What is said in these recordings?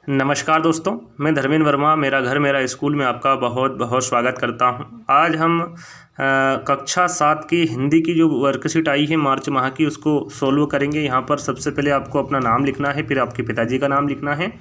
नमस्कार दोस्तों, मैं धर्मेंद्र वर्मा मेरा घर मेरा स्कूल में आपका बहुत बहुत स्वागत करता हूं। आज हम कक्षा 7 की हिंदी की जो वर्कशीट आई है मार्च माह की, उसको सोल्व करेंगे। यहाँ पर सबसे पहले आपको अपना नाम लिखना है, फिर आपके पिताजी का नाम लिखना है,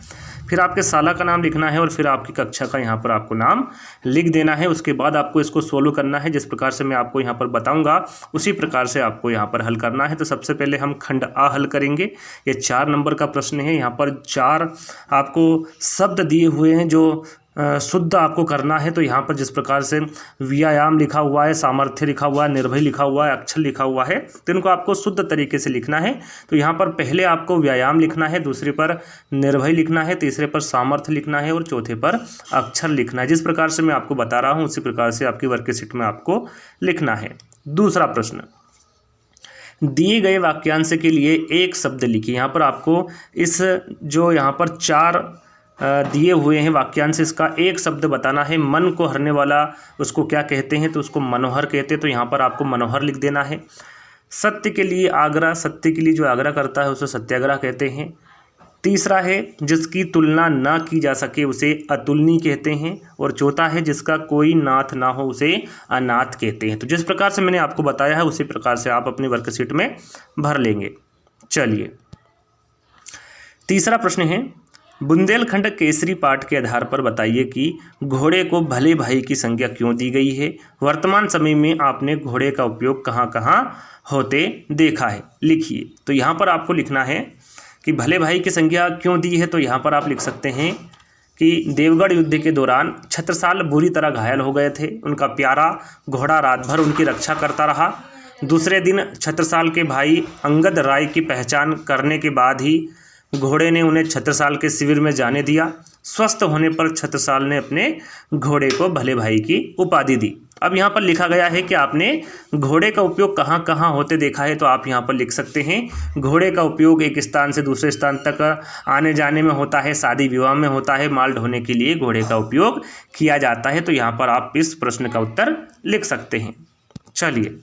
फिर आपके साला का नाम लिखना है और फिर आपकी कक्षा का यहाँ पर आपको नाम लिख देना है। उसके बाद आपको इसको सोल्व करना है। जिस प्रकार से मैं आपको यहाँ पर बताऊँगा उसी प्रकार से आपको यहाँ पर हल करना है। तो सबसे पहले हम खंड आ हल करेंगे। ये 4 नंबर का प्रश्न है। यहाँ पर 4 आपको शब्द दिए हुए हैं जो शुद्ध आपको करना है। तो यहाँ पर जिस प्रकार से व्यायाम लिखा हुआ है, सामर्थ्य लिखा हुआ है, निर्भय लिखा हुआ है, अक्षर लिखा हुआ है, तो इनको आपको शुद्ध तरीके से लिखना है। तो यहाँ पर पहले आपको व्यायाम लिखना है, दूसरे पर निर्भय लिखना है, तीसरे पर सामर्थ्य लिखना है और चौथे पर अक्षर लिखना है। जिस प्रकार से मैं आपको बता रहा हूँ उसी प्रकार से आपकी वर्कशीट में आपको लिखना है। दूसरा प्रश्न, दिए गए वाक्यांश के लिए एक शब्द लिखिए। यहाँ पर आपको इस जो यहाँ पर 4 दिए हुए हैं वाक्यांश, इसका एक शब्द बताना है। मन को हरने वाला उसको क्या कहते हैं? तो उसको मनोहर कहते हैं। तो यहाँ पर आपको मनोहर लिख देना है। सत्य के लिए आग्रह, सत्य के लिए जो आग्रह करता है उसे सत्याग्रह कहते हैं। तीसरा है जिसकी तुलना न की जा सके उसे अतुलनीय कहते हैं। और चौथा है जिसका कोई नाथ ना हो उसे अनाथ कहते हैं। तो जिस प्रकार से मैंने आपको बताया है उसी प्रकार से आप अपनी वर्कशीट में भर लेंगे। चलिए, तीसरा प्रश्न है, बुंदेलखंड केसरी पाठ के आधार पर बताइए कि घोड़े को भले भाई की संज्ञा क्यों दी गई है। वर्तमान समय में आपने घोड़े का उपयोग कहाँ कहाँ होते देखा है, लिखिए। तो यहाँ पर आपको लिखना है कि भले भाई की संज्ञा क्यों दी है। तो यहाँ पर आप लिख सकते हैं कि देवगढ़ युद्ध के दौरान छत्रसाल बुरी तरह घायल हो गए थे। उनका प्यारा घोड़ा रात भर उनकी रक्षा करता रहा। दूसरे दिन छत्रसाल के भाई अंगद राय की पहचान करने के बाद ही घोड़े ने उन्हें छत्रसाल के शिविर में जाने दिया। स्वस्थ होने पर छत्रसाल ने अपने घोड़े को भले भाई की उपाधि दी। अब यहाँ पर लिखा गया है कि आपने घोड़े का उपयोग कहाँ कहाँ होते देखा है। तो आप यहाँ पर लिख सकते हैं घोड़े का उपयोग एक स्थान से दूसरे स्थान तक आने जाने में होता है, शादी विवाह में होता है, माल ढोने के लिए घोड़े का उपयोग किया जाता है। तो यहाँ पर आप इस प्रश्न का उत्तर लिख सकते हैं। चलिए,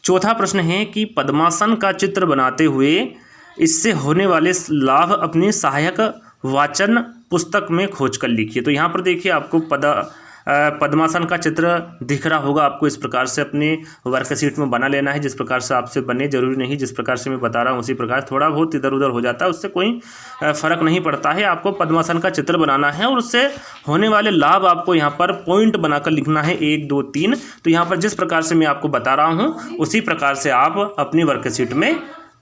चौथा प्रश्न है कि पद्मासन का चित्र बनाते हुए इससे होने वाले लाभ अपनी सहायक वाचन पुस्तक में खोज कर लिखिए। तो यहाँ पर देखिए आपको पद्मासन का चित्र दिख रहा होगा। आपको इस प्रकार से अपने वर्कशीट में बना लेना है। जिस प्रकार से आपसे बने जरूरी नहीं, जिस प्रकार से मैं बता रहा हूँ उसी प्रकार थोड़ा बहुत इधर उधर हो जाता है, उससे कोई फ़र्क नहीं पड़ता है। आपको पद्मासन का चित्र बनाना है और उससे होने वाले लाभ आपको यहाँ पर पॉइंट बनाकर लिखना है, 1 2 3। तो यहाँ पर जिस प्रकार से मैं आपको बता रहा हूँ उसी प्रकार से आप अपनी वर्कशीट में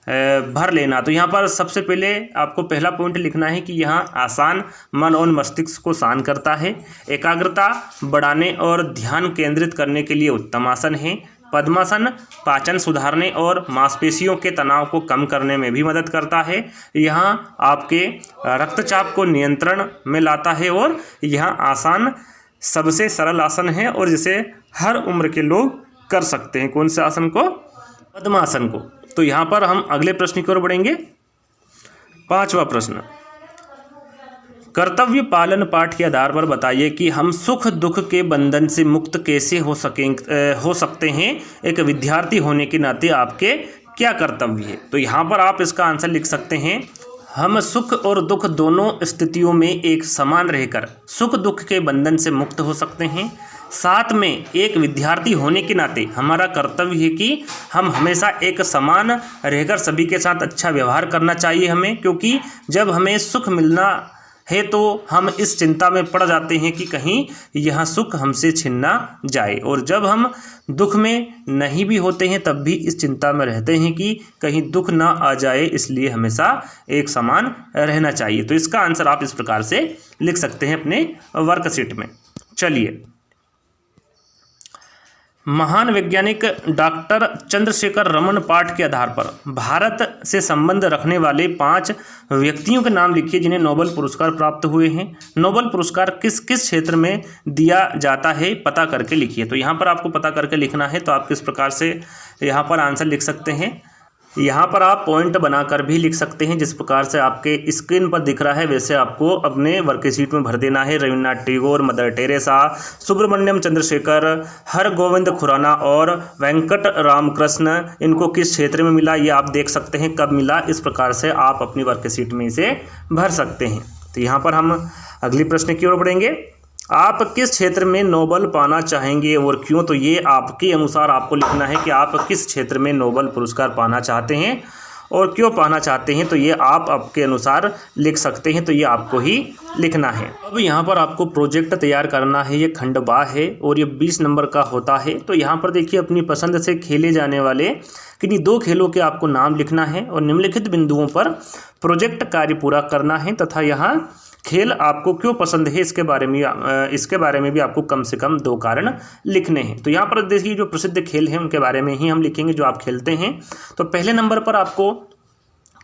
भर लेना। तो यहाँ पर सबसे पहले आपको पहला पॉइंट लिखना है कि यहाँ आसान मन और मस्तिष्क को शांत करता है, एकाग्रता बढ़ाने और ध्यान केंद्रित करने के लिए उत्तम आसन है। पद्मासन पाचन सुधारने और मांसपेशियों के तनाव को कम करने में भी मदद करता है। यहाँ आपके रक्तचाप को नियंत्रण में लाता है और यहाँ आसान सबसे सरल आसन है और जिसे हर उम्र के लोग कर सकते हैं। कौन से आसन को? पद्मासन को। तो यहाँ पर हम अगले प्रश्न की ओर बढ़ेंगे। 5वां प्रश्न, कर्तव्य पालन पाठ के आधार पर बताइए कि हम सुख दुख के बंधन से मुक्त कैसे हो सकते हैं। एक विद्यार्थी होने के नाते आपके क्या कर्तव्य है। तो यहाँ पर आप इसका आंसर लिख सकते हैं, हम सुख और दुख दोनों स्थितियों में एक समान रहकर सुख दुख के बंधन से मुक्त हो सकते हैं। साथ में एक विद्यार्थी होने के नाते हमारा कर्तव्य है कि हम हमेशा एक समान रहकर सभी के साथ अच्छा व्यवहार करना चाहिए हमें, क्योंकि जब हमें सुख मिलना है तो हम इस चिंता में पड़ जाते हैं कि कहीं यह सुख हमसे छिन ना जाए, और जब हम दुख में नहीं भी होते हैं तब भी इस चिंता में रहते हैं कि कहीं दुख ना आ जाए, इसलिए हमेशा एक समान रहना चाहिए। तो इसका आंसर आप इस प्रकार से लिख सकते हैं अपने वर्कशीट में। चलिए, महान वैज्ञानिक डॉक्टर चंद्रशेखर रमन पाठ के आधार पर भारत से संबंध रखने वाले 5 व्यक्तियों के नाम लिखिए जिन्हें नोबेल पुरस्कार प्राप्त हुए हैं। नोबेल पुरस्कार किस किस क्षेत्र में दिया जाता है पता करके लिखिए। तो यहाँ पर आपको पता करके लिखना है। तो आप किस प्रकार से यहाँ पर आंसर लिख सकते हैं, यहाँ पर आप पॉइंट बनाकर भी लिख सकते हैं, जिस प्रकार से आपके स्क्रीन पर दिख रहा है वैसे आपको अपने वर्कशीट में भर देना है। रविन्द्रनाथ टैगोर, मदर टेरेसा, सुब्रमण्यम चंद्रशेखर, हरगोविंद खुराना और वेंकट रामकृष्ण, इनको किस क्षेत्र में मिला ये आप देख सकते हैं, कब मिला। इस प्रकार से आप अपनी वर्कशीट में इसे भर सकते हैं। तो यहाँ पर हम अगले प्रश्न की ओर बढ़ेंगे। आप किस क्षेत्र में नोबेल पाना चाहेंगे और क्यों? तो ये आपके अनुसार आपको लिखना है कि आप किस क्षेत्र में नोबेल पुरस्कार पाना चाहते हैं और क्यों पाना चाहते हैं। तो ये आप आपके अनुसार लिख सकते हैं, तो ये आपको ही लिखना है। अब यहाँ पर आपको प्रोजेक्ट तैयार करना है। ये खंड बा है और ये 20 नंबर का होता है। तो यहाँ पर देखिए अपनी पसंद से खेले जाने वाले किन्हीं 2 खेलों के आपको नाम लिखना है और निम्नलिखित बिंदुओं पर प्रोजेक्ट कार्य पूरा करना है तथा यहाँ खेल आपको क्यों पसंद है इसके बारे में भी आपको कम से कम 2 कारण लिखने हैं। तो यहाँ पर देखिए जो प्रसिद्ध खेल हैं उनके बारे में ही हम लिखेंगे जो आप खेलते हैं। तो पहले नंबर पर आपको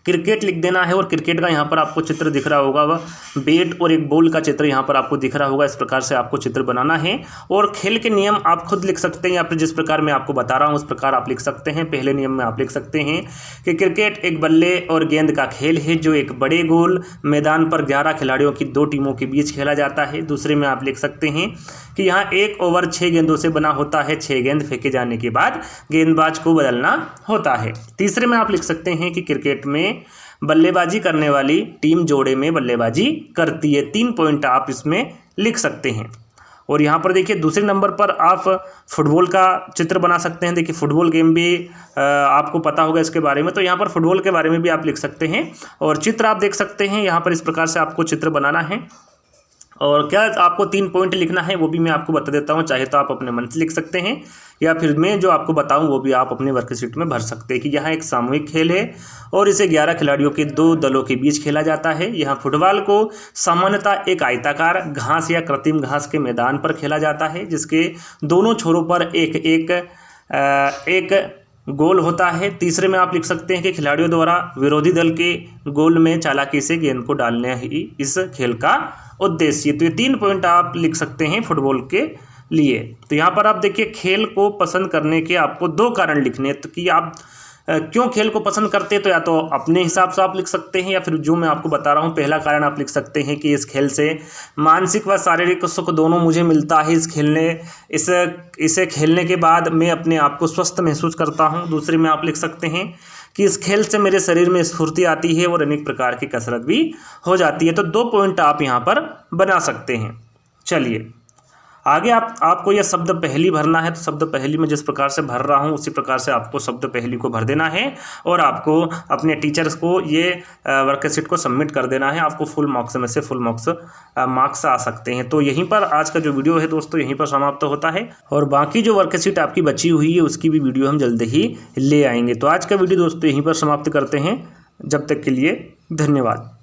क्रिकेट लिख देना है और क्रिकेट का यहाँ पर आपको चित्र दिख रहा होगा, वह बैट और एक बॉल का चित्र यहाँ पर आपको दिख रहा होगा। इस प्रकार से आपको चित्र बनाना है और खेल के नियम आप खुद लिख सकते हैं या फिर जिस प्रकार मैं आपको बता रहा हूँ उस प्रकार आप लिख सकते हैं। पहले नियम में आप लिख सकते हैं कि क्रिकेट एक बल्ले और गेंद का खेल है जो एक बड़े गोल मैदान पर 11 खिलाड़ियों की 2 टीमों के बीच खेला जाता है। दूसरे में आप लिख सकते हैं कि यहाँ 1 ओवर 6 गेंदों से बना होता है। 6 गेंद फेंके जाने के बाद गेंदबाज को बदलना होता है। तीसरे में आप लिख सकते हैं कि क्रिकेट में बल्लेबाजी करने वाली टीम जोड़े में बल्लेबाजी करती है। 3 पॉइंट आप इसमें लिख सकते हैं। और यहाँ पर देखिए दूसरे नंबर पर आप फुटबॉल का चित्र बना सकते हैं। देखिए फुटबॉल गेम भी आपको पता होगा इसके बारे में, तो यहाँ पर फुटबॉल के बारे में भी आप लिख सकते हैं और चित्र आप देख सकते हैं। यहाँ पर इस प्रकार से आपको चित्र बनाना है और क्या आपको 3 पॉइंट लिखना है वो भी मैं आपको बता देता हूँ। चाहे तो आप अपने मन से लिख सकते हैं या फिर मैं जो आपको बताऊँ वो भी आप अपने वर्कशीट में भर सकते हैं कि यहाँ एक सामूहिक खेल है और इसे 11 खिलाड़ियों के 2 दलों के बीच खेला जाता है। यहाँ फुटबॉल को सामान्यतः एक आयताकार घास या कृत्रिम घास के मैदान पर खेला जाता है जिसके दोनों छोरों पर एक गोल होता है। तीसरे में आप लिख सकते हैं कि खिलाड़ियों द्वारा विरोधी दल के गोल में चालाकी से गेंद को डालना ही इस खेल का उद्देश्य। तो ये 3 पॉइंट आप लिख सकते हैं फुटबॉल के लिए। तो यहाँ पर आप देखिए खेल को पसंद करने के आपको 2 कारण लिखने हैं। तो कि आप क्यों खेल को पसंद करते हैं तो या तो अपने हिसाब से आप लिख सकते हैं या फिर जो मैं आपको बता रहा हूँ पहला कारण आप लिख सकते हैं कि इस खेल से मानसिक व शारीरिक सुख दोनों मुझे मिलता है। इसे खेलने के बाद मैं अपने आप को स्वस्थ महसूस करता हूँ। दूसरे में आप लिख सकते हैं कि इस खेल से मेरे शरीर में स्फूर्ति आती है और अनेक प्रकार की कसरत भी हो जाती है। तो 2 पॉइंट आप यहाँ पर बना सकते हैं। चलिए आगे आपको यह शब्द पहेली भरना है। तो शब्द पहेली में जिस प्रकार से भर रहा हूँ उसी प्रकार से आपको शब्द पहेली को भर देना है और आपको अपने टीचर्स को ये वर्कशीट को सबमिट कर देना है। आपको फुल मार्क्स में से फुल मार्क्स आ सकते हैं। तो यहीं पर आज का जो वीडियो है दोस्तों यहीं पर समाप्त होता है और बाकी जो वर्कशीट आपकी बची हुई है उसकी भी वीडियो हम जल्द ही ले आएंगे। तो आज का वीडियो दोस्तों यहीं पर समाप्त करते हैं। जब तक के लिए धन्यवाद।